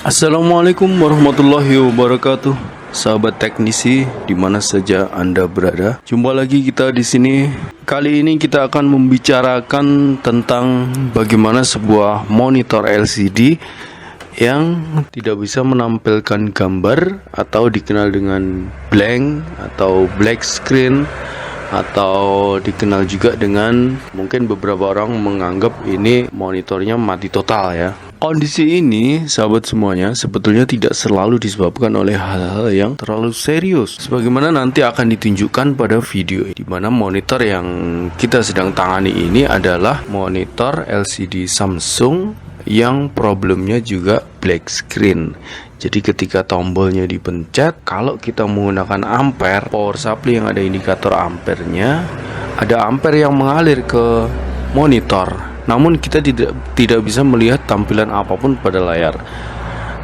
Assalamualaikum warahmatullahi wabarakatuh, sahabat teknisi di mana saja Anda berada. Jumpa lagi kita di sini. Kali ini kita akan membicarakan tentang bagaimana sebuah monitor LCD yang tidak bisa menampilkan gambar atau dikenal dengan blank atau black screen, atau dikenal juga dengan, mungkin beberapa orang menganggap ini monitornya mati total ya. Kondisi ini, sahabat semuanya, sebetulnya tidak selalu disebabkan oleh hal-hal yang terlalu serius, sebagaimana nanti akan ditunjukkan pada video di mana monitor yang kita sedang tangani ini adalah monitor LCD Samsung yang problemnya juga black screen. Jadi ketika tombolnya dipencet, kalau kita menggunakan ampere, power supply yang ada indikator ampernya, ada ampere yang mengalir ke monitor. Namun kita tidak bisa melihat tampilan apapun pada layar.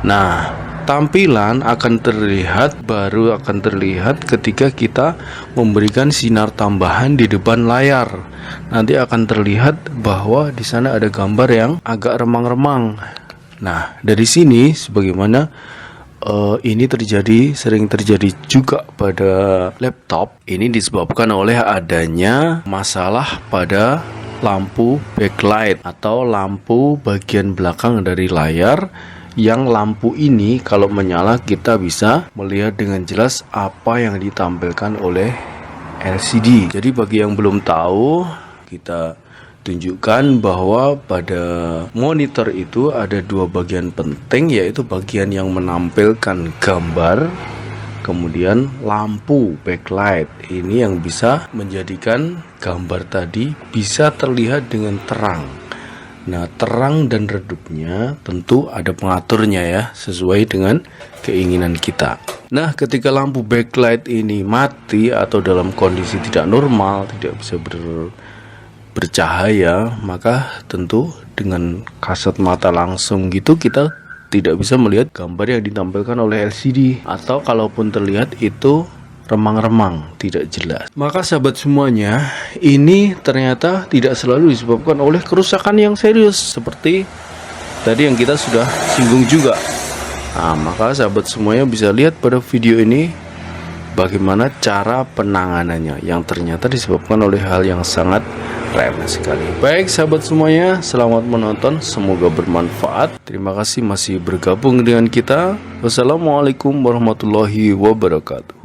Nah, tampilan baru akan terlihat ketika kita memberikan sinar tambahan di depan layar. Nanti akan terlihat bahwa di sana ada gambar yang agak remang-remang. Nah, dari sini sebagaimana ini sering terjadi juga pada laptop. Ini disebabkan oleh adanya masalah pada lampu backlight atau lampu bagian belakang dari layar, yang lampu ini kalau menyala kita bisa melihat dengan jelas apa yang ditampilkan oleh LCD. Jadi bagi yang belum tahu, kita tunjukkan bahwa pada monitor itu ada dua bagian penting, yaitu bagian yang menampilkan gambar, kemudian lampu backlight. Ini yang bisa menjadikan gambar tadi bisa terlihat dengan terang. Nah, terang dan redupnya tentu ada pengaturnya ya, sesuai dengan keinginan kita. Nah, ketika lampu backlight ini mati atau dalam kondisi tidak normal, tidak bisa bercahaya, maka tentu dengan kasat mata langsung gitu kita tidak bisa melihat gambar yang ditampilkan oleh LCD, atau kalaupun terlihat itu remang-remang, tidak jelas. Maka sahabat semuanya, ini ternyata tidak selalu disebabkan oleh kerusakan yang serius seperti tadi yang kita sudah singgung juga. Nah, maka sahabat semuanya bisa lihat pada video ini bagaimana cara penanganannya yang ternyata disebabkan oleh hal yang sangat remeh sekali. Baik sahabat semuanya, selamat menonton, semoga bermanfaat. Terima kasih masih bergabung dengan kita. Wassalamualaikum warahmatullahi wabarakatuh.